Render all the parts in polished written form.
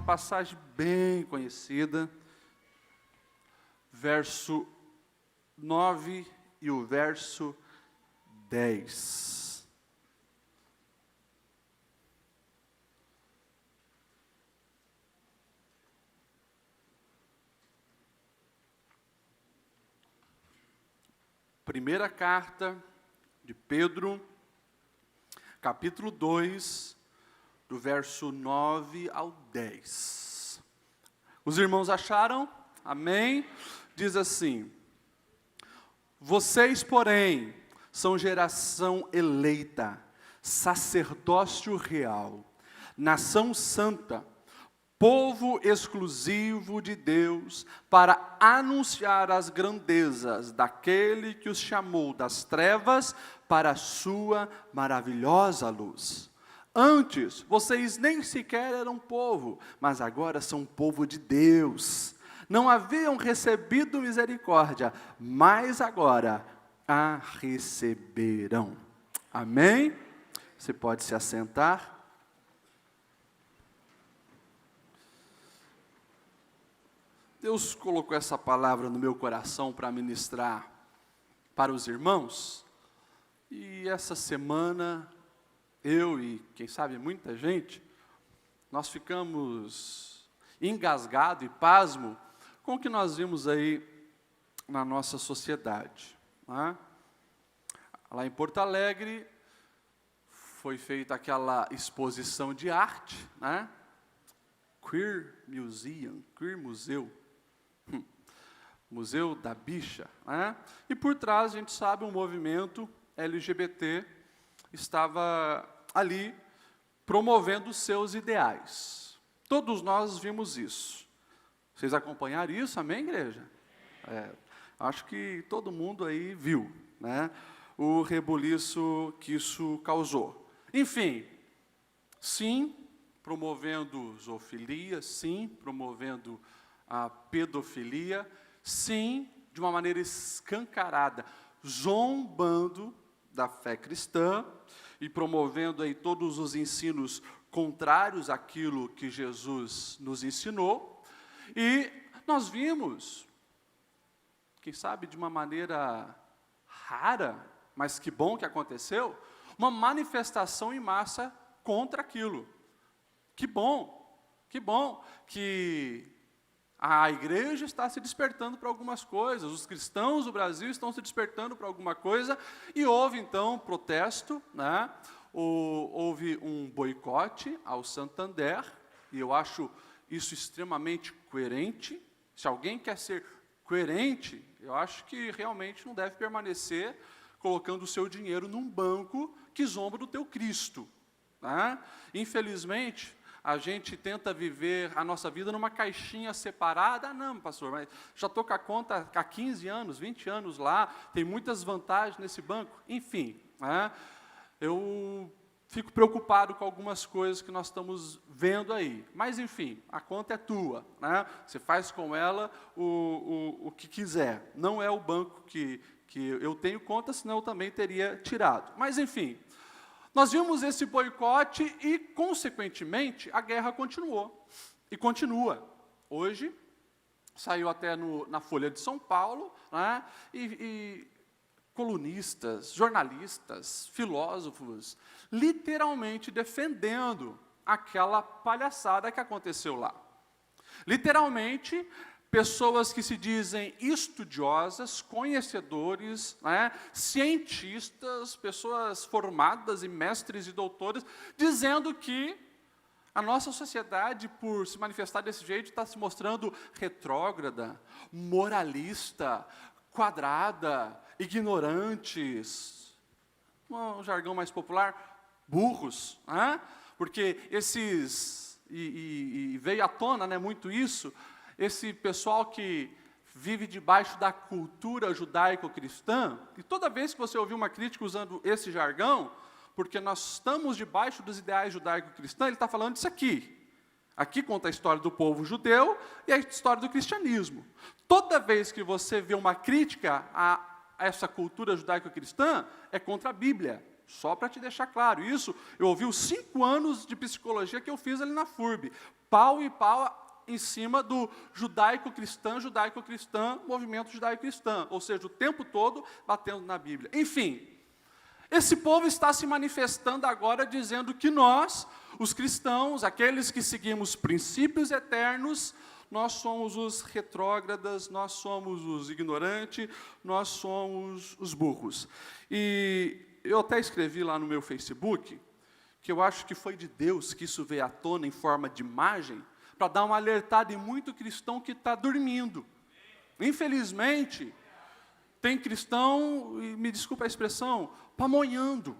passagem bem conhecida, verso 9 e o verso 10. Primeira carta de Pedro, capítulo 2, do verso 9 ao 10. Os irmãos acharam? Amém? Diz assim: vocês, porém, são geração eleita, sacerdócio real, nação santa, povo exclusivo de Deus, para anunciar as grandezas daquele que os chamou das trevas para a sua maravilhosa luz. Antes, vocês nem sequer eram povo, mas agora são povo de Deus. Não haviam recebido misericórdia, mas agora a receberão. Amém? Você pode se assentar. Deus colocou essa palavra no meu coração para ministrar para os irmãos. E essa semana, eu e, quem sabe, muita gente, nós ficamos engasgados e pasmo com o que nós vimos aí na nossa sociedade. Né? Lá em Porto Alegre, foi feita aquela exposição de arte, né? Queer Museum, Queer Museu. Museu da Bicha, né? E por trás, a gente sabe, um movimento LGBT estava ali promovendo seus ideais. Todos nós vimos isso. Vocês acompanharam isso, amém, igreja? Acho que todo mundo aí viu, né? O rebuliço que isso causou. Enfim, sim, promovendo zoofilia, sim, promovendo a pedofilia, sim, de uma maneira escancarada, zombando da fé cristã e promovendo aí todos os ensinos contrários àquilo que Jesus nos ensinou. E nós vimos, quem sabe de uma maneira rara, mas que bom que aconteceu, uma manifestação em massa contra aquilo. Que bom que a igreja está se despertando para algumas coisas, os cristãos do Brasil estão se despertando para alguma coisa, e houve então protesto, né? Houve um boicote ao Santander, e eu acho isso extremamente coerente. Se alguém quer ser coerente, eu acho que realmente não deve permanecer colocando o seu dinheiro num banco que zomba do teu Cristo. Né? Infelizmente, a gente tenta viver a nossa vida numa caixinha separada. Ah, não, pastor, mas já estou com a conta há 15 anos, 20 anos lá, tem muitas vantagens nesse banco. Enfim, né? Eu fico preocupado com algumas coisas que nós estamos vendo aí. Mas, enfim, a conta é tua. Né? Você faz com ela o que quiser. Não é o banco que eu tenho conta, senão eu também teria tirado. Mas, enfim, nós vimos esse boicote e, consequentemente, a guerra continuou. E continua. Hoje, saiu até na Folha de São Paulo, né? E colunistas, jornalistas, filósofos, literalmente defendendo aquela palhaçada que aconteceu lá. Literalmente, pessoas que se dizem estudiosas, conhecedores, né, cientistas, pessoas formadas e mestres e doutores, dizendo que a nossa sociedade, por se manifestar desse jeito, está se mostrando retrógrada, moralista, quadrada, ignorantes, um jargão mais popular, burros, né? Porque esses, e veio à tona, né, muito isso, esse pessoal que vive debaixo da cultura judaico-cristã, e toda vez que você ouvir uma crítica usando esse jargão, porque nós estamos debaixo dos ideais judaico-cristãs, ele está falando disso aqui. Aqui conta a história do povo judeu e a história do cristianismo. Toda vez que você vê uma crítica a essa cultura judaico-cristã, é contra a Bíblia. Só para te deixar claro. Isso, eu ouvi os 5 anos de psicologia que eu fiz ali na FURB. Pau e pau em cima do judaico-cristã, movimento judaico-cristã. Ou seja, o tempo todo batendo na Bíblia. Enfim, esse povo está se manifestando agora dizendo que nós, os cristãos, aqueles que seguimos princípios eternos, nós somos os retrógradas, nós somos os ignorantes, nós somos os burros. E eu até escrevi lá no meu Facebook, que eu acho que foi de Deus que isso veio à tona em forma de imagem, para dar uma alertada em muito cristão que está dormindo. Infelizmente, tem cristão, e me desculpa a expressão, pamonhando.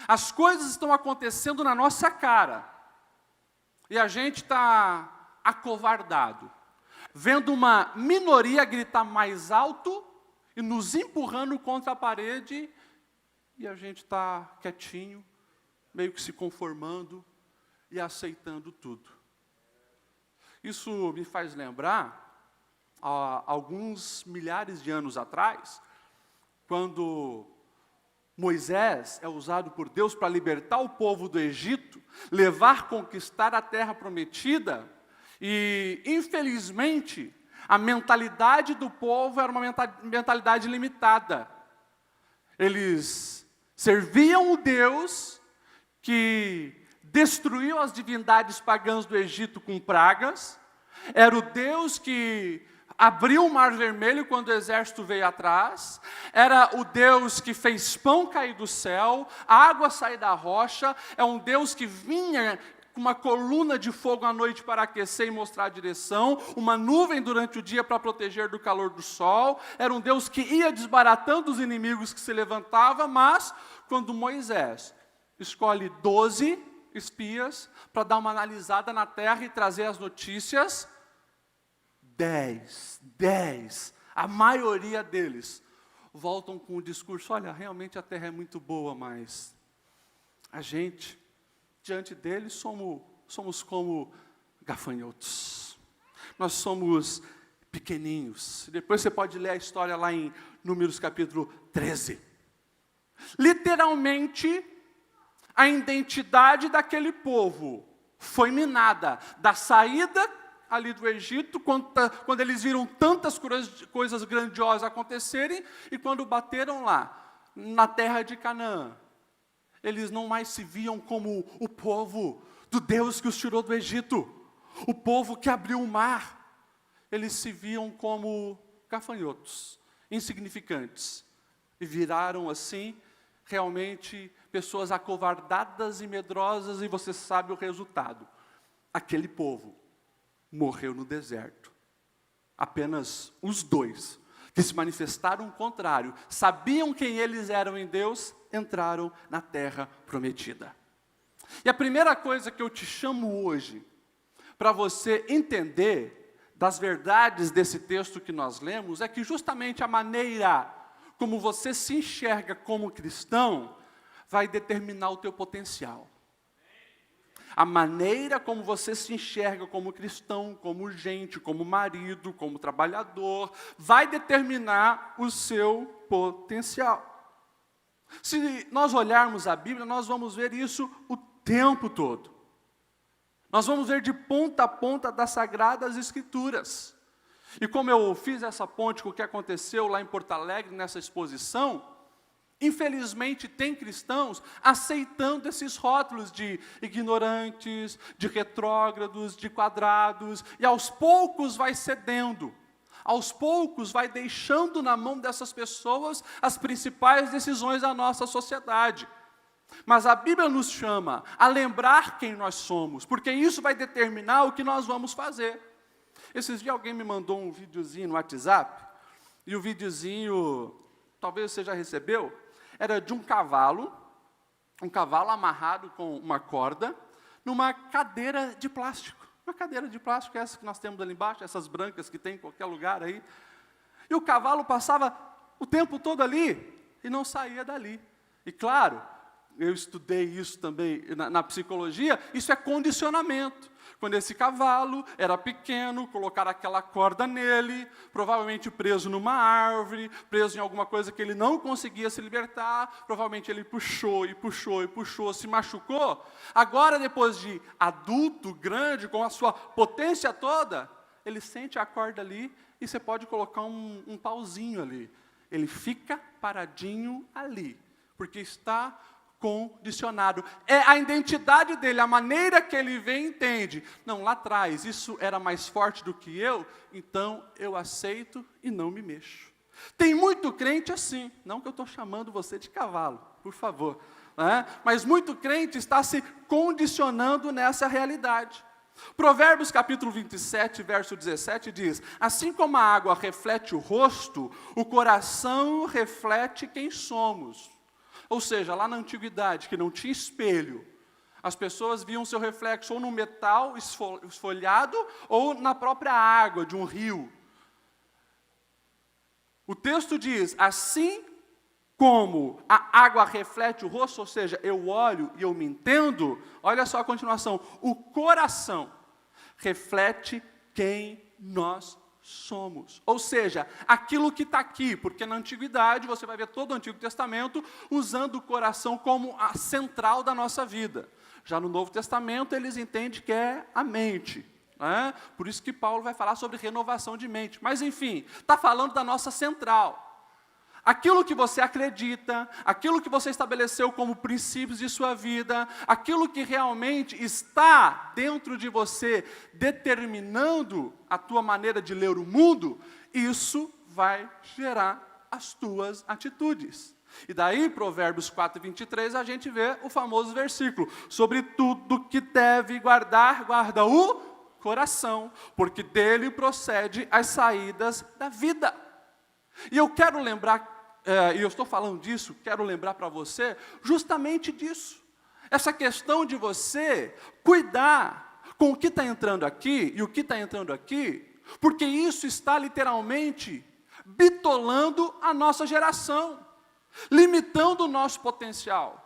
As coisas estão acontecendo na nossa cara, e a gente está acovardado, vendo uma minoria gritar mais alto e nos empurrando contra a parede, e a gente está quietinho, meio que se conformando e aceitando tudo. Isso me faz lembrar, alguns milhares de anos atrás, quando Moisés é usado por Deus para libertar o povo do Egito, conquistar a terra prometida, e, infelizmente, a mentalidade do povo era uma mentalidade limitada. Eles serviam o Deus que destruiu as divindades pagãs do Egito com pragas, era o Deus que abriu o Mar Vermelho quando o exército veio atrás, era o Deus que fez pão cair do céu, água sair da rocha, é um Deus que vinha com uma coluna de fogo à noite para aquecer e mostrar a direção, uma nuvem durante o dia para proteger do calor do sol, era um Deus que ia desbaratando os inimigos que se levantavam, mas quando Moisés escolhe 12 espias para dar uma analisada na terra e trazer as notícias, 10, a maioria deles, voltam com o discurso, olha, realmente a terra é muito boa, mas a gente, diante deles, somos como gafanhotos. Nós somos pequeninhos. Depois você pode ler a história lá em Números capítulo 13. Literalmente, a identidade daquele povo foi minada. Da saída ali do Egito, quando eles viram tantas coisas grandiosas acontecerem, e quando bateram lá, na terra de Canaã, eles não mais se viam como o povo do Deus que os tirou do Egito, o povo que abriu o mar. Eles se viam como gafanhotos, insignificantes, e viraram assim, realmente, pessoas acovardadas e medrosas, e você sabe o resultado. Aquele povo morreu no deserto. Apenas os 2, que se manifestaram o contrário, sabiam quem eles eram em Deus, entraram na terra prometida. E a primeira coisa que eu te chamo hoje, para você entender das verdades desse texto que nós lemos, é que justamente a maneira como você se enxerga como cristão, vai determinar o teu potencial. A maneira como você se enxerga como cristão, como gente, como marido, como trabalhador, vai determinar o seu potencial. Se nós olharmos a Bíblia, nós vamos ver isso o tempo todo. Nós vamos ver de ponta a ponta das Sagradas Escrituras. E como eu fiz essa ponte com o que aconteceu lá em Porto Alegre, nessa exposição, infelizmente tem cristãos aceitando esses rótulos de ignorantes, de retrógrados, de quadrados, e aos poucos vai cedendo. Aos poucos vai deixando na mão dessas pessoas as principais decisões da nossa sociedade. Mas a Bíblia nos chama a lembrar quem nós somos, porque isso vai determinar o que nós vamos fazer. Esses dias alguém me mandou um videozinho no WhatsApp, e o videozinho, talvez você já recebeu, era de um cavalo amarrado com uma corda, numa cadeira de plástico. Uma cadeira de plástico, essa que nós temos ali embaixo, essas brancas que tem em qualquer lugar aí. E o cavalo passava o tempo todo ali, e não saía dali. E claro, eu estudei isso também na psicologia, isso é condicionamento. Quando esse cavalo era pequeno, colocaram aquela corda nele, provavelmente preso numa árvore, preso em alguma coisa que ele não conseguia se libertar, provavelmente ele puxou e puxou e puxou, se machucou. Agora, depois de adulto, grande, com a sua potência toda, ele sente a corda ali e você pode colocar um pauzinho ali. Ele fica paradinho ali, porque está condicionado. É a identidade dele, a maneira que ele vê e entende. Não, lá atrás, isso era mais forte do que eu, então eu aceito e não me mexo. Tem muito crente assim, não que eu estou chamando você de cavalo, por favor, né? Mas muito crente está se condicionando nessa realidade. Provérbios capítulo 27, verso 17 diz: assim como a água reflete o rosto, o coração reflete quem somos. Ou seja, lá na antiguidade, que não tinha espelho, as pessoas viam seu reflexo ou no metal esfolhado ou na própria água de um rio. O texto diz: assim como a água reflete o rosto, ou seja, eu olho e eu me entendo, olha só a continuação, o coração reflete quem nós somos. Ou seja, aquilo que está aqui, porque na antiguidade, você vai ver todo o Antigo Testamento usando o coração como a central da nossa vida. Já no Novo Testamento, eles entendem que é a mente. Né? Por isso que Paulo vai falar sobre renovação de mente. Mas, enfim, está falando da nossa central. Aquilo que você acredita, aquilo que você estabeleceu como princípios de sua vida, aquilo que realmente está dentro de você, determinando a tua maneira de ler o mundo, isso vai gerar as tuas atitudes. E daí, Provérbios 4, 23, a gente vê o famoso versículo: sobre tudo que deve guardar, guarda o coração, porque dele procede as saídas da vida. E eu quero lembrar, e eu estou falando disso, quero lembrar para você justamente disso. Essa questão de você cuidar com o que está entrando aqui e o que está entrando aqui, porque isso está literalmente bitolando a nossa geração, limitando o nosso potencial.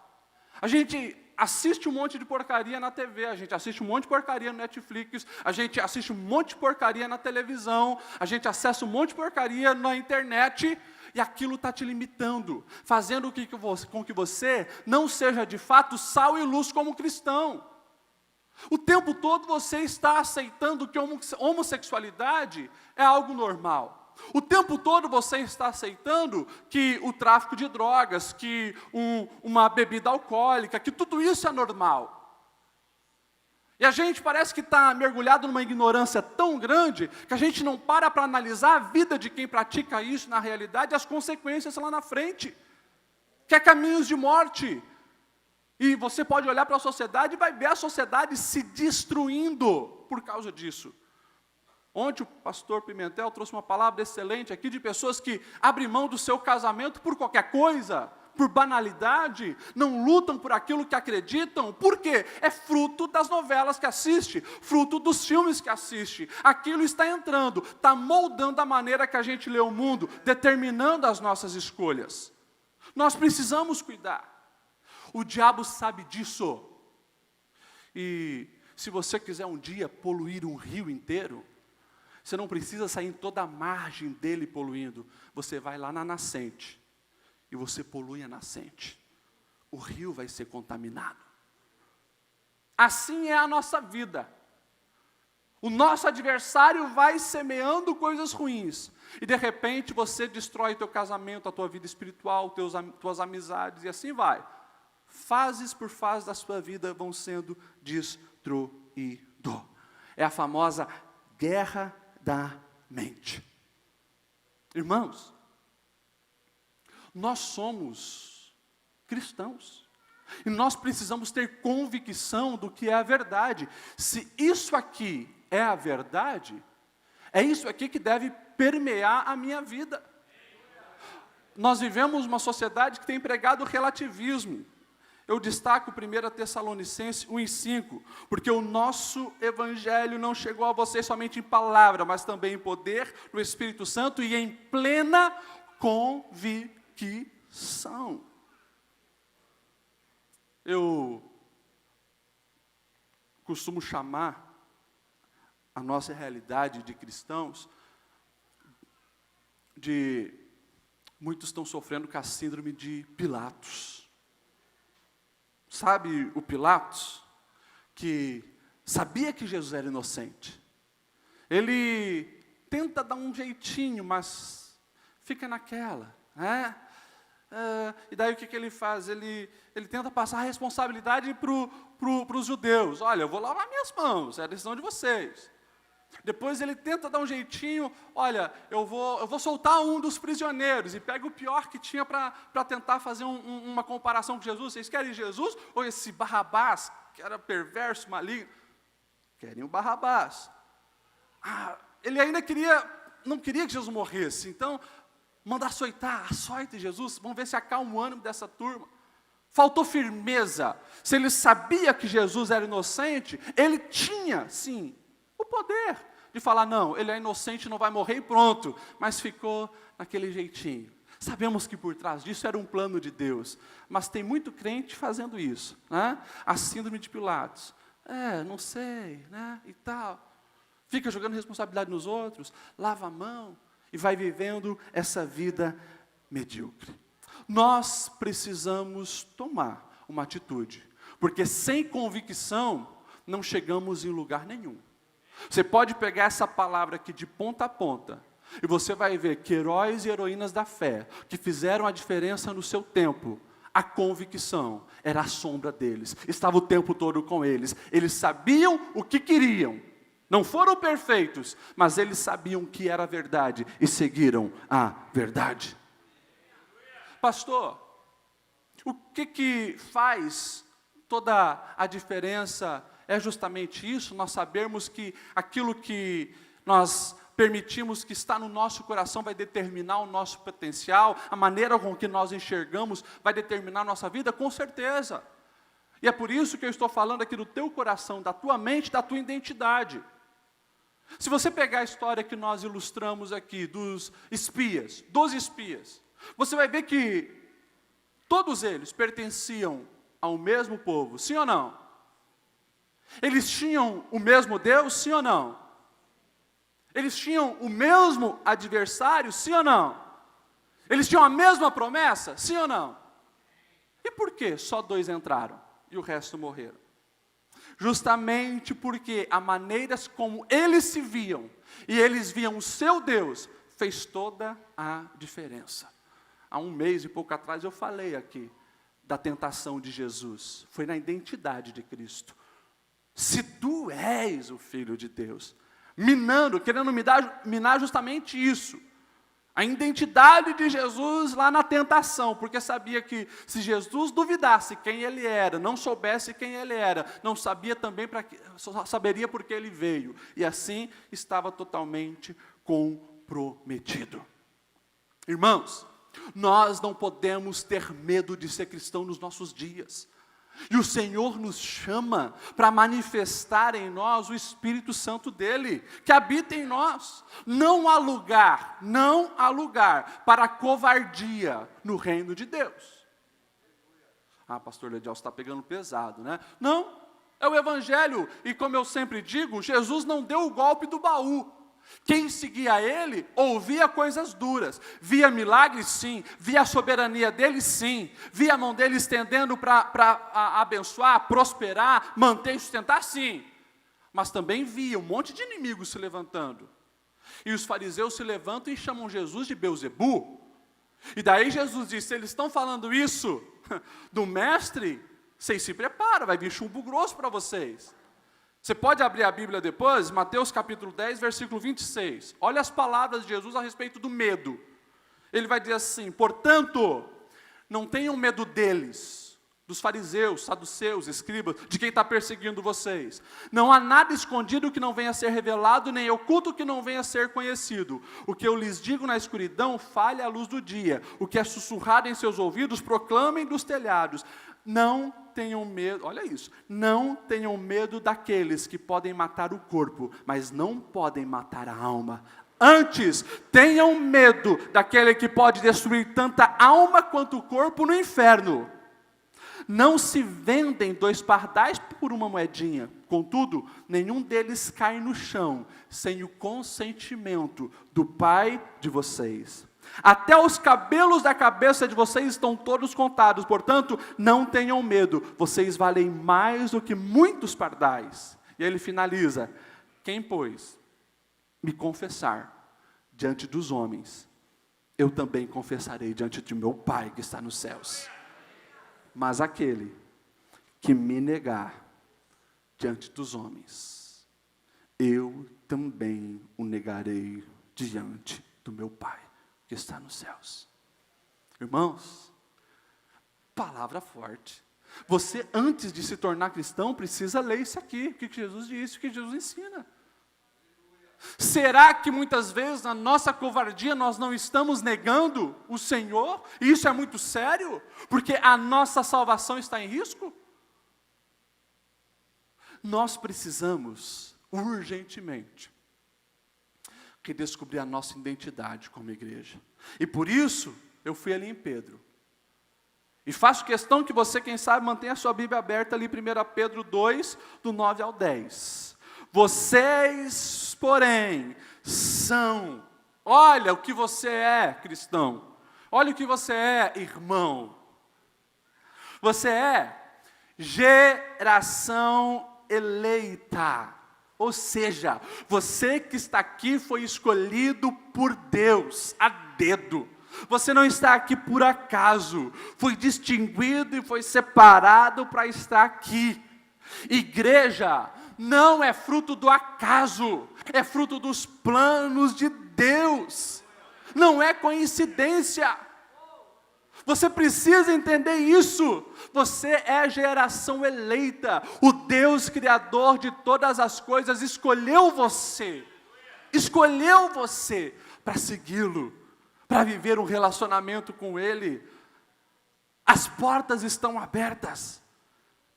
A gente assiste um monte de porcaria na TV, a gente assiste um monte de porcaria no Netflix, a gente assiste um monte de porcaria na televisão, a gente acessa um monte de porcaria na internet, e aquilo está te limitando, fazendo com que você não seja de fato sal e luz como cristão. O tempo todo você está aceitando que homossexualidade é algo normal. O tempo todo você está aceitando que o tráfico de drogas, que uma bebida alcoólica, que tudo isso é normal. E a gente parece que está mergulhado numa ignorância tão grande que a gente não para analisar a vida de quem pratica isso na realidade e as consequências lá na frente, que é caminhos de morte. E você pode olhar para a sociedade e vai ver a sociedade se destruindo por causa disso. Ontem o pastor Pimentel trouxe uma palavra excelente aqui de pessoas que abrem mão do seu casamento por qualquer coisa, por banalidade, não lutam por aquilo que acreditam. Por quê? É fruto das novelas que assiste, fruto dos filmes que assiste. Aquilo está entrando, está moldando a maneira que a gente lê o mundo, determinando as nossas escolhas. Nós precisamos cuidar. O diabo sabe disso. E se você quiser um dia poluir um rio inteiro, você não precisa sair em toda a margem dele poluindo. Você vai lá na nascente e você polui a nascente. O rio vai ser contaminado. Assim é a nossa vida. O nosso adversário vai semeando coisas ruins. E de repente você destrói teu casamento, a tua vida espiritual, tuas amizades e assim vai. Fases por fases da sua vida vão sendo destruídas. É a famosa guerra da mente. Irmãos, nós somos cristãos. E nós precisamos ter convicção do que é a verdade. Se isso aqui é a verdade, é isso aqui que deve permear a minha vida. Nós vivemos uma sociedade que tem pregado relativismo. Eu destaco 1 Tessalonicenses 1:5, porque o nosso evangelho não chegou a vocês somente em palavra, mas também em poder, no Espírito Santo e em plena convicção. eu costumo chamar a nossa realidade de cristãos de muitos estão sofrendo com a síndrome de Pilatos. Sabe o Pilatos? Que sabia que Jesus era inocente. Ele tenta dar um jeitinho, mas fica naquela, né? E daí o que ele faz? Ele tenta passar a responsabilidade para os judeus. Olha, eu vou lavar minhas mãos, é a decisão de vocês. Depois ele tenta dar um jeitinho, olha, eu vou soltar um dos prisioneiros, e pega o pior que tinha para tentar fazer uma comparação com Jesus. Vocês querem Jesus ou esse Barrabás, que era perverso, maligno? Querem o Barrabás. Ele ainda não queria que Jesus morresse, então manda açoite Jesus, vamos ver se acalma o ânimo dessa turma. Faltou firmeza. Se ele sabia que Jesus era inocente, ele tinha, sim, o poder de falar, não, ele é inocente, não vai morrer e pronto. Mas ficou naquele jeitinho. Sabemos que por trás disso era um plano de Deus. Mas tem muito crente fazendo isso, né? A síndrome de Pilatos. Não sei, né? E tal. Fica jogando responsabilidade nos outros, lava a mão e vai vivendo essa vida medíocre. Nós precisamos tomar uma atitude, porque sem convicção não chegamos em lugar nenhum. Você pode pegar essa palavra aqui de ponta a ponta, e você vai ver que heróis e heroínas da fé, que fizeram a diferença no seu tempo, a convicção era a sombra deles, estava o tempo todo com eles. Eles sabiam o que queriam, não foram perfeitos, mas eles sabiam que era verdade e seguiram a verdade. Pastor, o que faz toda a diferença? É justamente isso, nós sabermos que aquilo que nós permitimos que está no nosso coração vai determinar o nosso potencial, a maneira com que nós enxergamos vai determinar a nossa vida, com certeza. E é por isso que eu estou falando aqui do teu coração, da tua mente, da tua identidade. Se você pegar a história que nós ilustramos aqui, dos espias, 12 espias, você vai ver que todos eles pertenciam ao mesmo povo, sim ou não? Eles tinham o mesmo Deus, sim ou não? Eles tinham o mesmo adversário, sim ou não? Eles tinham a mesma promessa, sim ou não? E por que só 2 entraram e o resto morreram? Justamente porque a maneira como eles se viam, e eles viam o seu Deus, fez toda a diferença. Há 1 mês e pouco atrás eu falei aqui da tentação de Jesus, foi na identidade de Cristo. Se tu és o Filho de Deus, querendo minar justamente isso, a identidade de Jesus lá na tentação, porque sabia que se Jesus duvidasse quem ele era, não soubesse quem ele era, não sabia também só saberia porque ele veio, e assim estava totalmente comprometido. Irmãos, nós não podemos ter medo de ser cristão nos nossos dias. E o Senhor nos chama para manifestar em nós o Espírito Santo dEle, que habita em nós. Não há lugar para a covardia no reino de Deus. Pastor Ledial, você está pegando pesado, né? Não, é o Evangelho. E como eu sempre digo, Jesus não deu o golpe do baú. Quem seguia ele, ouvia coisas duras, via milagres sim, via a soberania dele sim, via a mão dele estendendo para abençoar, prosperar, manter e sustentar sim, mas também via um monte de inimigos se levantando, e os fariseus se levantam e chamam Jesus de Beelzebu, e daí Jesus disse, eles estão falando isso do mestre, vocês se preparam, vai vir chumbo grosso para vocês. Você pode abrir a Bíblia depois, Mateus capítulo 10, versículo 26. Olha as palavras de Jesus a respeito do medo. Ele vai dizer assim, portanto, não tenham medo deles, dos fariseus, saduceus, escribas, de quem está perseguindo vocês. Não há nada escondido que não venha a ser revelado, nem oculto que não venha a ser conhecido. O que eu lhes digo na escuridão, fale à luz do dia. O que é sussurrado em seus ouvidos, proclamem dos telhados. Não tenham medo, olha isso, não tenham medo daqueles que podem matar o corpo, mas não podem matar a alma. Antes, tenham medo daquele que pode destruir tanta alma quanto o corpo no inferno. Não se vendem 2 pardais por uma moedinha. Contudo, nenhum deles cai no chão, sem o consentimento do Pai de vocês. Até os cabelos da cabeça de vocês estão todos contados, portanto, não tenham medo, vocês valem mais do que muitos pardais. E ele finaliza: quem, pois, me confessar diante dos homens, eu também confessarei diante de meu Pai que está nos céus. Mas aquele que me negar diante dos homens, eu também o negarei diante do meu Pai que está nos céus. Irmãos, palavra forte. Você, antes de se tornar cristão, precisa ler isso aqui, o que Jesus disse, o que Jesus ensina. Será que muitas vezes, na nossa covardia, nós não estamos negando o Senhor? E isso é muito sério, porque a nossa salvação está em risco? Nós precisamos, urgentemente, redescobrir a nossa identidade como igreja. E por isso, eu fui ali em Pedro. E faço questão que você, quem sabe, mantenha a sua Bíblia aberta ali, 1 Pedro 2, do 9 ao 10. Vocês, porém, são, olha o que você é, cristão, olha o que você é, irmão. Você é geração eleita, ou seja, você que está aqui foi escolhido por Deus, a dedo. Você não está aqui por acaso, foi distinguido e foi separado para estar aqui. Igreja não é fruto do acaso, é fruto dos planos de Deus, não é coincidência. Você precisa entender isso. Você é geração eleita. O Deus Criador de todas as coisas escolheu você para segui-lo, para viver um relacionamento com Ele. As portas estão abertas.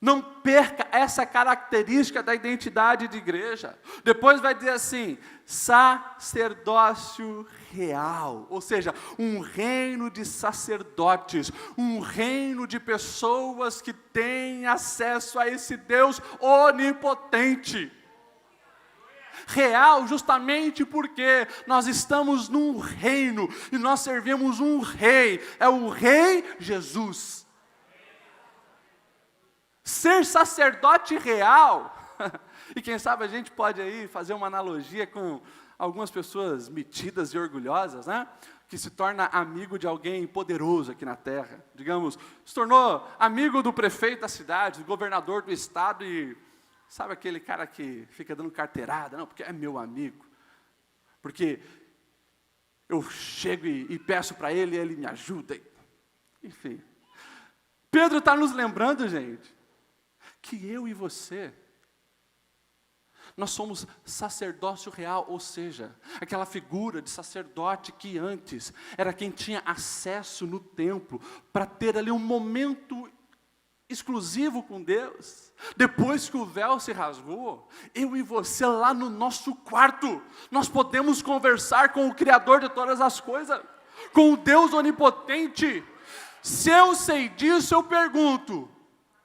Não perca essa característica da identidade de igreja. Depois vai dizer assim, sacerdócio real, ou seja, um reino de sacerdotes, um reino de pessoas que têm acesso a esse Deus onipotente. Real justamente porque nós estamos num reino e nós servimos um rei, é o Rei Jesus. Ser sacerdote real, e quem sabe a gente pode aí fazer uma analogia com algumas pessoas metidas e orgulhosas, né? Que se torna amigo de alguém poderoso aqui na terra, digamos, se tornou amigo do prefeito da cidade, do governador do estado, e sabe aquele cara que fica dando carteirada, não, porque é meu amigo, porque eu chego e peço para ele e ele me ajuda, enfim. Pedro está nos lembrando, gente, que eu e você, nós somos sacerdócio real, ou seja, aquela figura de sacerdote que antes era quem tinha acesso no templo, para ter ali um momento exclusivo com Deus. Depois que o véu se rasgou, eu e você lá no nosso quarto, nós podemos conversar com o Criador de todas as coisas, com o Deus onipotente. Se eu sei disso, eu pergunto,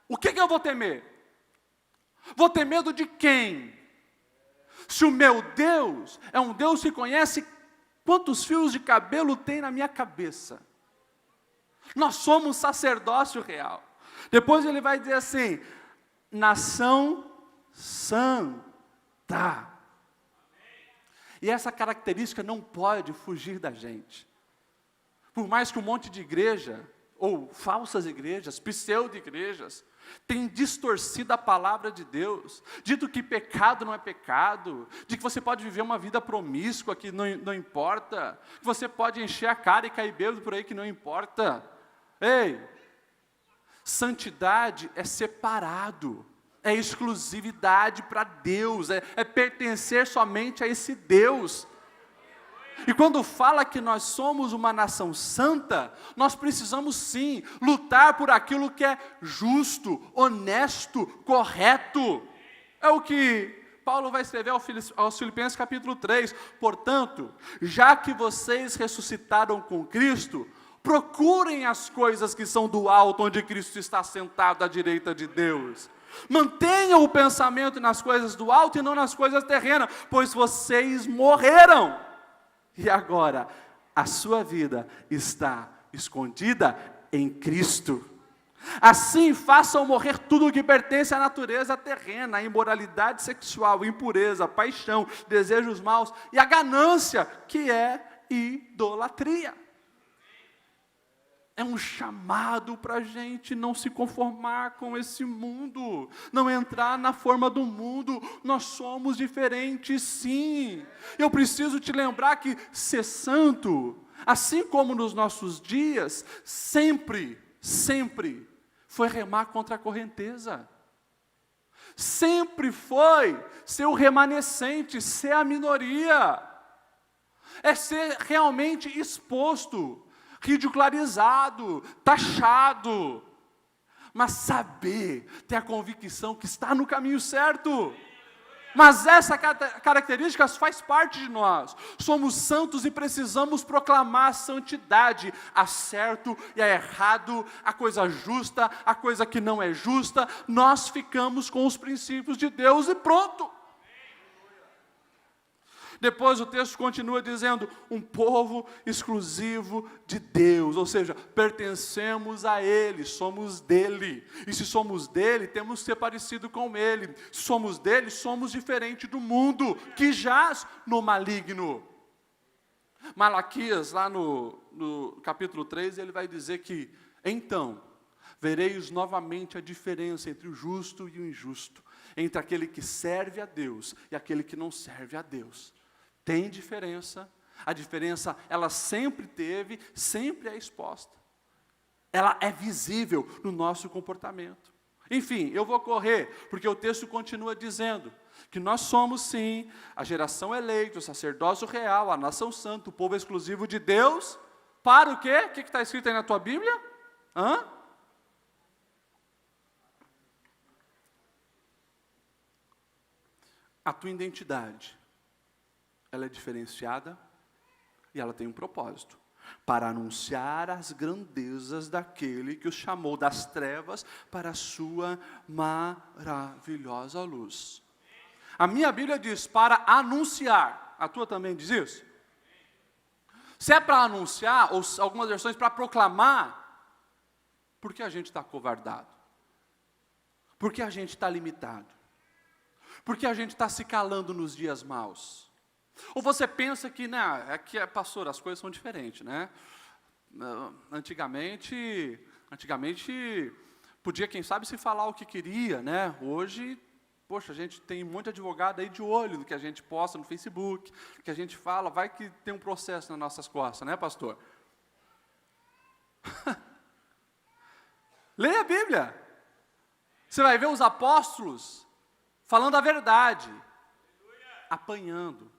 o que eu vou temer? Vou ter medo de quem? Se o meu Deus é um Deus que conhece quantos fios de cabelo tem na minha cabeça. Nós somos sacerdócio real. Depois ele vai dizer assim, nação santa. E essa característica não pode fugir da gente. Por mais que um monte de igreja, ou falsas igrejas, pseudo-igrejas, tem distorcido a palavra de Deus, dito que pecado não é pecado, de que você pode viver uma vida promíscua que não importa, que você pode encher a cara e cair bêbado por aí que não importa. Ei, santidade é separado, é exclusividade para Deus, é pertencer somente a esse Deus. E quando fala que nós somos uma nação santa, nós precisamos sim lutar por aquilo que é justo, honesto, correto. É o que Paulo vai escrever aos Filipenses capítulo 3. Portanto, já que vocês ressuscitaram com Cristo, Procurem as coisas que são do alto, onde Cristo está sentado à direita de Deus. Mantenham o pensamento nas coisas do alto e não nas coisas terrenas, pois vocês morreram. E agora, a sua vida está escondida em Cristo. Assim, façam morrer tudo o que pertence à natureza terrena, a imoralidade sexual, impureza, paixão, desejos maus e a ganância, que é idolatria. É um chamado para a gente não se conformar com esse mundo, não entrar na forma do mundo. Nós somos diferentes, sim. Eu preciso te lembrar que ser santo, assim como nos nossos dias, sempre foi remar contra a correnteza. Sempre foi ser o remanescente, ser a minoria. É ser realmente exposto, ridicularizado, taxado, mas saber, ter a convicção que está no caminho certo. Mas essa característica faz parte de nós. Somos santos e precisamos proclamar a santidade, a certo e a errado, a coisa justa, a coisa que não é justa. Nós ficamos com os princípios de Deus e pronto. Depois o texto continua dizendo, um povo exclusivo de Deus, ou seja, pertencemos a Ele, somos dele, e se somos dele, temos que ser parecido com Ele, se somos dele, somos diferente do mundo, que jaz no maligno. Malaquias, lá no capítulo 3, ele vai dizer que, então, vereis novamente a diferença entre o justo e o injusto, entre aquele que serve a Deus e aquele que não serve a Deus. Tem diferença, a diferença ela sempre teve, sempre é exposta. Ela é visível no nosso comportamento. Enfim, eu vou correr, porque o texto continua dizendo que nós somos sim a geração eleita, o sacerdócio real, a nação santa, o povo exclusivo de Deus, para o quê? O que está escrito aí na tua Bíblia? A tua identidade, ela é diferenciada e ela tem um propósito. Para anunciar as grandezas daquele que os chamou das trevas para a sua maravilhosa luz. A minha Bíblia diz para anunciar. A tua também diz isso? Se é para anunciar, ou algumas versões para proclamar, por que a gente está acovardado? Por que a gente está limitado? Por que a gente está se calando nos dias maus? Ou você pensa que, pastor, as coisas são diferentes, né? Antigamente, podia, quem sabe, se falar o que queria, né? Hoje, poxa, a gente tem um monte de advogado aí de olho no que a gente posta no Facebook, no que a gente fala, vai que tem um processo nas nossas costas, né, pastor? Leia a Bíblia. Você vai ver os apóstolos falando a verdade, apanhando,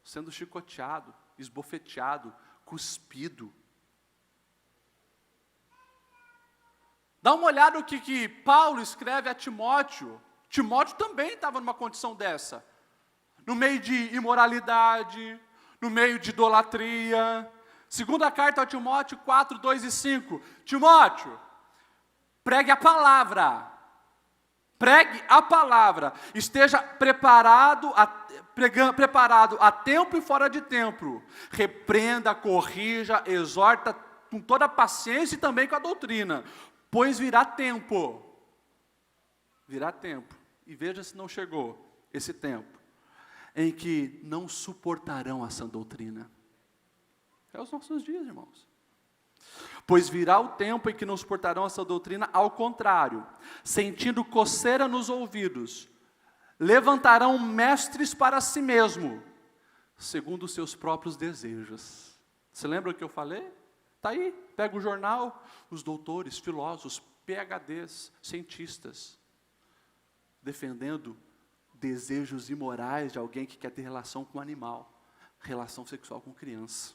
sendo chicoteado, esbofeteado, cuspido. Dá uma olhada no que Paulo escreve a Timóteo. Timóteo também estava numa condição dessa. No meio de imoralidade, no meio de idolatria. Segunda carta a Timóteo 4, 2 e 5. Timóteo, pregue a palavra. Pregue a palavra, esteja preparado a tempo e fora de tempo. Repreenda, corrija, exorta com toda a paciência e também com a doutrina. Pois virá tempo, e veja se não chegou esse tempo, em que não suportarão a sã doutrina. É os nossos dias, irmãos. Pois virá o tempo em que não suportarão essa doutrina, ao contrário, sentindo coceira nos ouvidos, levantarão mestres para si mesmo, segundo os seus próprios desejos. Você lembra o que eu falei? Está aí, pega o jornal, os doutores, filósofos, PhDs, cientistas, defendendo desejos imorais de alguém que quer ter relação com um animal, relação sexual com criança.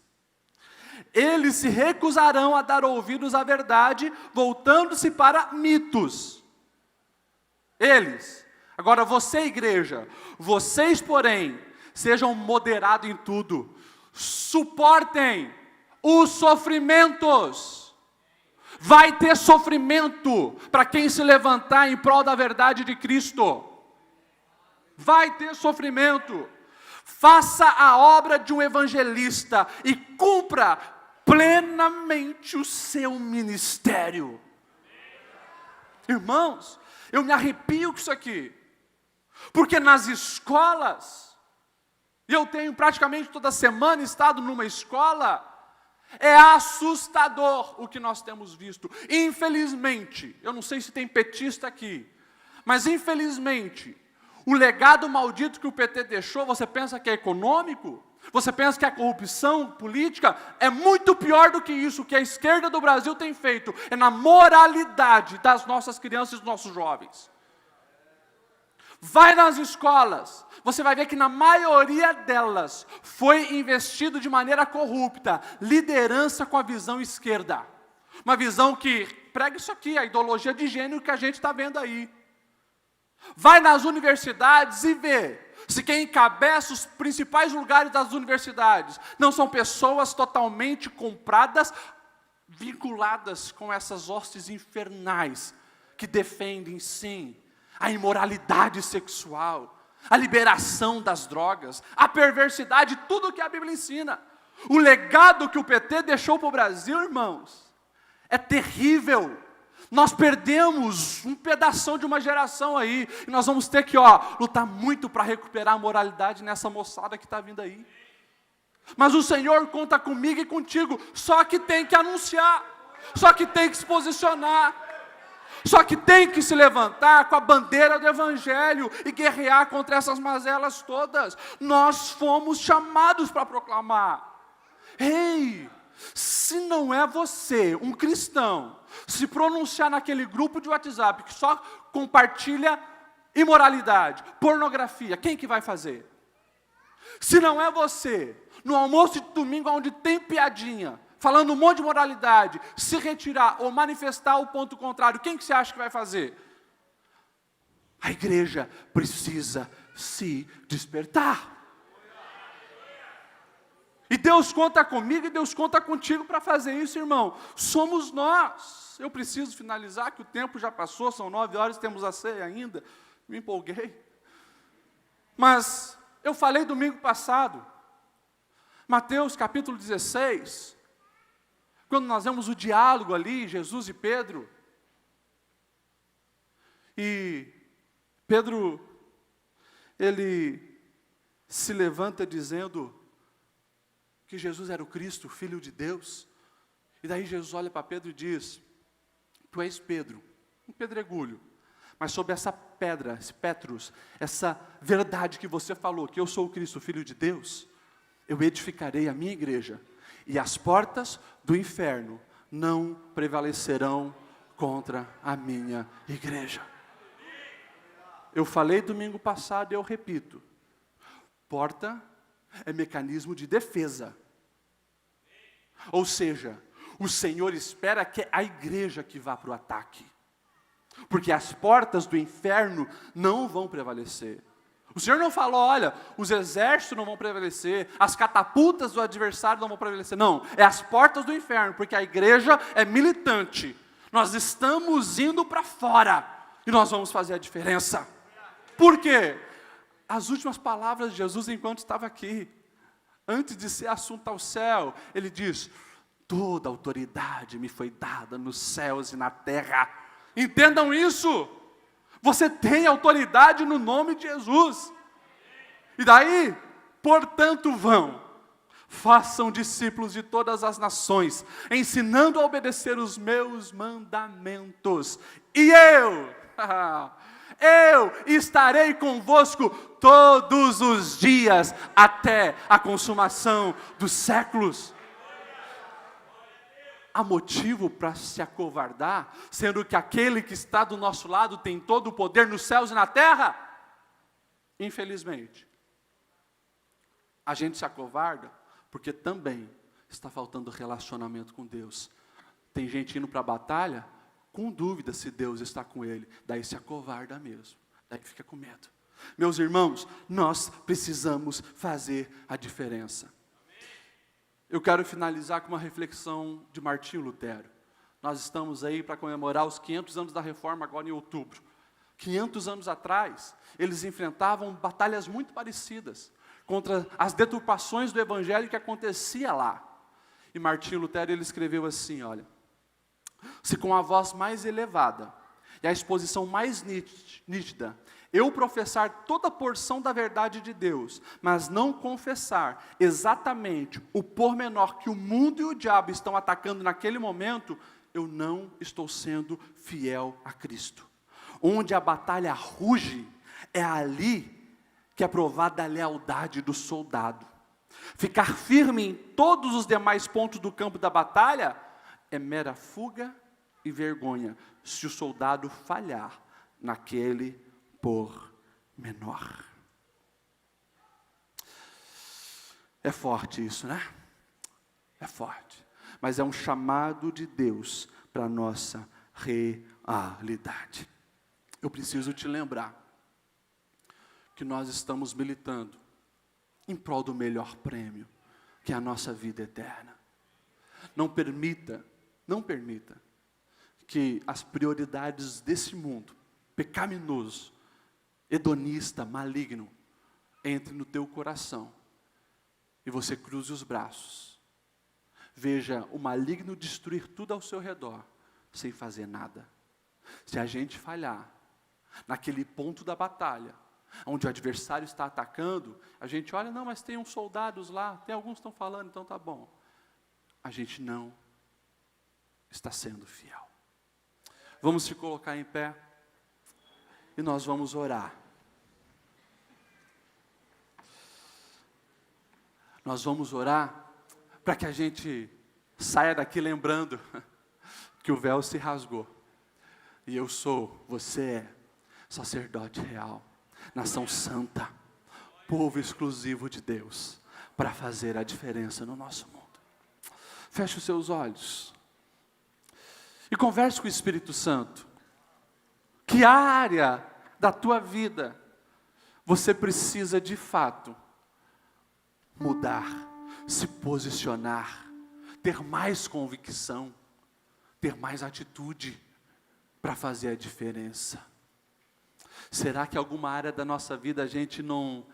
Eles se recusarão a dar ouvidos à verdade, voltando-se para mitos. Eles. Agora você, igreja, vocês, porém, sejam moderados em tudo. Suportem os sofrimentos. Vai ter sofrimento para quem se levantar em prol da verdade de Cristo. Vai ter sofrimento. Faça a obra de um evangelista e cumpra plenamente o seu ministério. Irmãos, eu me arrepio com isso aqui, porque nas escolas, e eu tenho praticamente toda semana estado numa escola, é assustador o que nós temos visto. Infelizmente, eu não sei se tem petista aqui, mas infelizmente, o legado maldito que o PT deixou, você pensa que é econômico? Você pensa que a corrupção política é muito pior do que isso? O que a esquerda do Brasil tem feito é na moralidade das nossas crianças e dos nossos jovens. Vai nas escolas, você vai ver que na maioria delas foi investido de maneira corrupta, liderança com a visão esquerda. Uma visão que prega isso aqui, a ideologia de gênero que a gente está vendo aí. Vai nas universidades e vê se quem encabeça os principais lugares das universidades não são pessoas totalmente compradas, vinculadas com essas hostes infernais que defendem, sim, a imoralidade sexual, a liberação das drogas, a perversidade, tudo o que a Bíblia ensina. O legado que o PT deixou para o Brasil, irmãos, é terrível. Nós perdemos um pedação de uma geração aí, e nós vamos ter que lutar muito para recuperar a moralidade nessa moçada que está vindo aí. Mas o Senhor conta comigo e contigo, só que tem que anunciar, só que tem que se posicionar, só que tem que se levantar com a bandeira do Evangelho e guerrear contra essas mazelas todas. Nós fomos chamados para proclamar. Ei, se não é você, um cristão, se pronunciar naquele grupo de WhatsApp que só compartilha imoralidade, pornografia, quem que vai fazer? Se não é você, no almoço de domingo onde tem piadinha, falando um monte de moralidade, se retirar ou manifestar o ponto contrário, quem que você acha que vai fazer? A igreja precisa se despertar. E Deus conta comigo e Deus conta contigo para fazer isso, irmão. Somos nós. Eu preciso finalizar, que o tempo já passou, são 9 horas, temos a ceia ainda. Me empolguei. Mas eu falei domingo passado, Mateus capítulo 16, quando nós vemos o diálogo ali, Jesus e Pedro. E Pedro, ele se levanta dizendo que Jesus era o Cristo, o Filho de Deus. E daí Jesus olha para Pedro e diz: tu és Pedro, um pedregulho, mas sobre essa pedra, esse Petrus, essa verdade que você falou, que eu sou o Cristo, o Filho de Deus, eu edificarei a minha igreja, e as portas do inferno não prevalecerão contra a minha igreja. Eu falei domingo passado e eu repito, porta é mecanismo de defesa. Ou seja, o Senhor espera que é a igreja que vá para o ataque. Porque as portas do inferno não vão prevalecer. O Senhor não falou, olha, os exércitos não vão prevalecer, as catapultas do adversário não vão prevalecer. Não, é as portas do inferno, porque a igreja é militante. Nós estamos indo para fora e nós vamos fazer a diferença. Por quê? As últimas palavras de Jesus enquanto estava aqui, antes de ser assunto ao céu, ele diz: toda autoridade me foi dada nos céus e na terra. Entendam isso. Você tem autoridade no nome de Jesus. E daí, portanto, façam discípulos de todas as nações, ensinando a obedecer os meus mandamentos. E eu estarei convosco todos os dias, até a consumação dos séculos. Há motivo para se acovardar, sendo que aquele que está do nosso lado tem todo o poder nos céus e na terra? Infelizmente, a gente se acovarda porque também está faltando relacionamento com Deus. Tem gente indo para a batalha com dúvida se Deus está com ele, daí se acovarda mesmo, daí fica com medo. Meus irmãos, nós precisamos fazer a diferença. eu quero finalizar com uma reflexão de Martinho Lutero. Nós estamos aí para comemorar os 500 anos da Reforma agora em outubro. 500 anos atrás, eles enfrentavam batalhas muito parecidas contra as deturpações do Evangelho que acontecia lá. E Martinho Lutero, ele escreveu assim, olha: se com a voz mais elevada e a exposição mais nítida eu professar toda a porção da verdade de Deus, mas não confessar exatamente o pormenor que o mundo e o diabo estão atacando naquele momento, eu não estou sendo fiel a Cristo. Onde a batalha ruge, é ali que é provada a lealdade do soldado. Ficar firme em todos os demais pontos do campo da batalha é mera fuga e vergonha, se o soldado falhar naquele pormenor. É forte isso, né? É forte. Mas é um chamado de Deus para a nossa realidade. Eu preciso te lembrar que nós estamos militando em prol do melhor prêmio, que é a nossa vida eterna. Não permita que as prioridades desse mundo pecaminoso, hedonista, maligno, entre no teu coração e você cruze os braços. Veja o maligno destruir tudo ao seu redor, sem fazer nada. Se a gente falhar naquele ponto da batalha, onde o adversário está atacando, a gente olha, não, mas tem uns soldados lá, tem alguns que estão falando, então tá bom. A gente não está sendo fiel. Vamos se colocar em pé e nós vamos orar. Nós vamos orar para que a gente saia daqui lembrando que o véu se rasgou. E eu sou, você é sacerdote real, nação santa, povo exclusivo de Deus, para fazer a diferença no nosso mundo. Feche os seus olhos e converse com o Espírito Santo. Que área da tua vida você precisa de fato mudar, se posicionar, ter mais convicção, ter mais atitude para fazer a diferença? Será que alguma área da nossa vida a gente não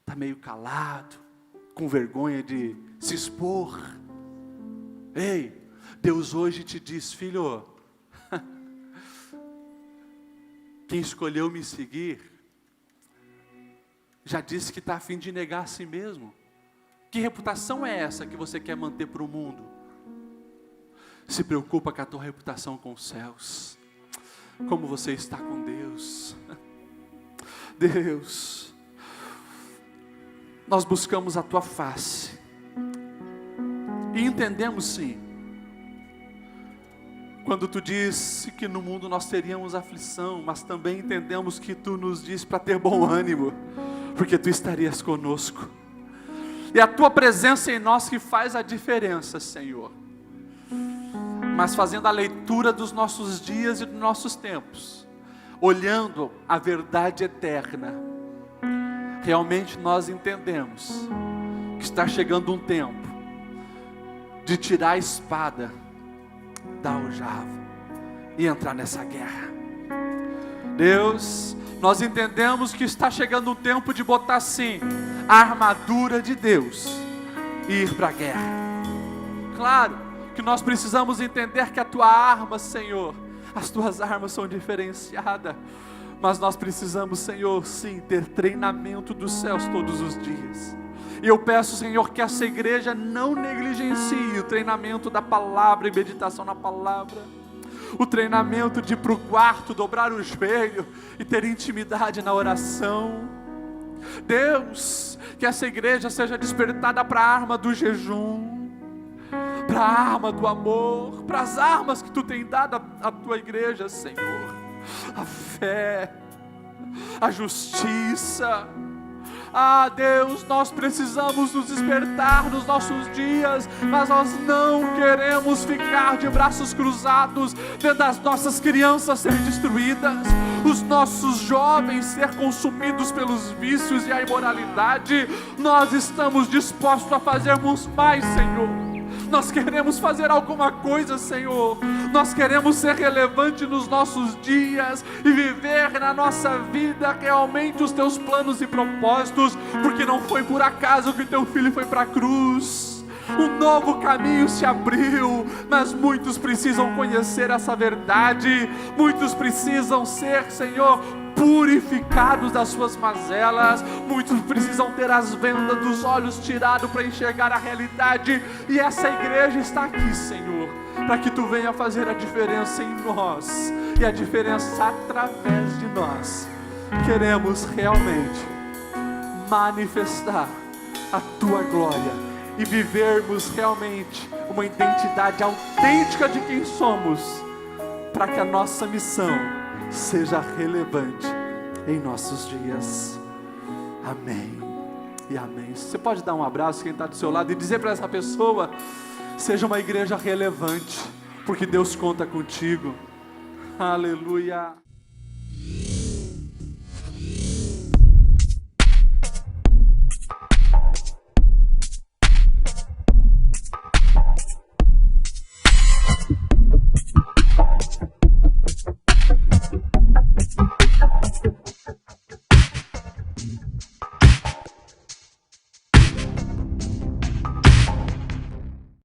está meio calado, com vergonha de se expor? Ei, Deus hoje te diz, filho, quem escolheu me seguir, já disse que está a fim de negar a si mesmo. Que reputação é essa que você quer manter para o mundo? Se preocupa com a tua reputação com os céus. Como você está com Deus. Deus, nós buscamos a tua face. E entendemos sim, quando tu disse que no mundo nós teríamos aflição, mas também entendemos que tu nos disse para ter bom ânimo, porque tu estarias conosco. E a tua presença em nós que faz a diferença, Senhor. Mas fazendo a leitura dos nossos dias e dos nossos tempos, olhando a verdade eterna, realmente nós entendemos que está chegando um tempo de tirar a espada da aljava e entrar nessa guerra. Deus, nós entendemos que está chegando um tempo de botar sim a armadura de Deus e ir para a guerra. Claro que nós precisamos entender que a tua arma, Senhor, as tuas armas são diferenciadas, mas nós precisamos, Senhor, sim, ter treinamento dos céus todos os dias. E eu peço, Senhor, que essa igreja não negligencie o treinamento da palavra e meditação na palavra, o treinamento de ir para o quarto, dobrar o joelho e ter intimidade na oração. Deus, que essa igreja seja despertada para a arma do jejum, para a arma do amor, para as armas que tu tem dado à tua igreja, Senhor. A fé, a justiça. Ah, Deus, nós precisamos nos despertar nos nossos dias, mas nós não queremos ficar de braços cruzados, vendo as nossas crianças serem destruídas, os nossos jovens ser consumidos pelos vícios e a imoralidade. Nós estamos dispostos a fazermos mais, Senhor. Nós queremos fazer alguma coisa, Senhor. Nós queremos ser relevante nos nossos dias e viver na nossa vida realmente os teus planos e propósitos, porque não foi por acaso que teu filho foi para a cruz. Um novo caminho se abriu, mas muitos precisam conhecer essa verdade. Muitos precisam ser, Senhor, purificados das suas mazelas. Muitos precisam ter as vendas dos olhos tiradas para enxergar a realidade. E essa igreja está aqui, Senhor, para que Tu venha fazer a diferença em nós, e a diferença através de nós. Queremos realmente manifestar a Tua glória e vivermos realmente uma identidade autêntica de quem somos, para que a nossa missão seja relevante em nossos dias. Amém e amém. Você pode dar um abraço quem está do seu lado e dizer para essa pessoa: seja uma igreja relevante, porque Deus conta contigo. Aleluia.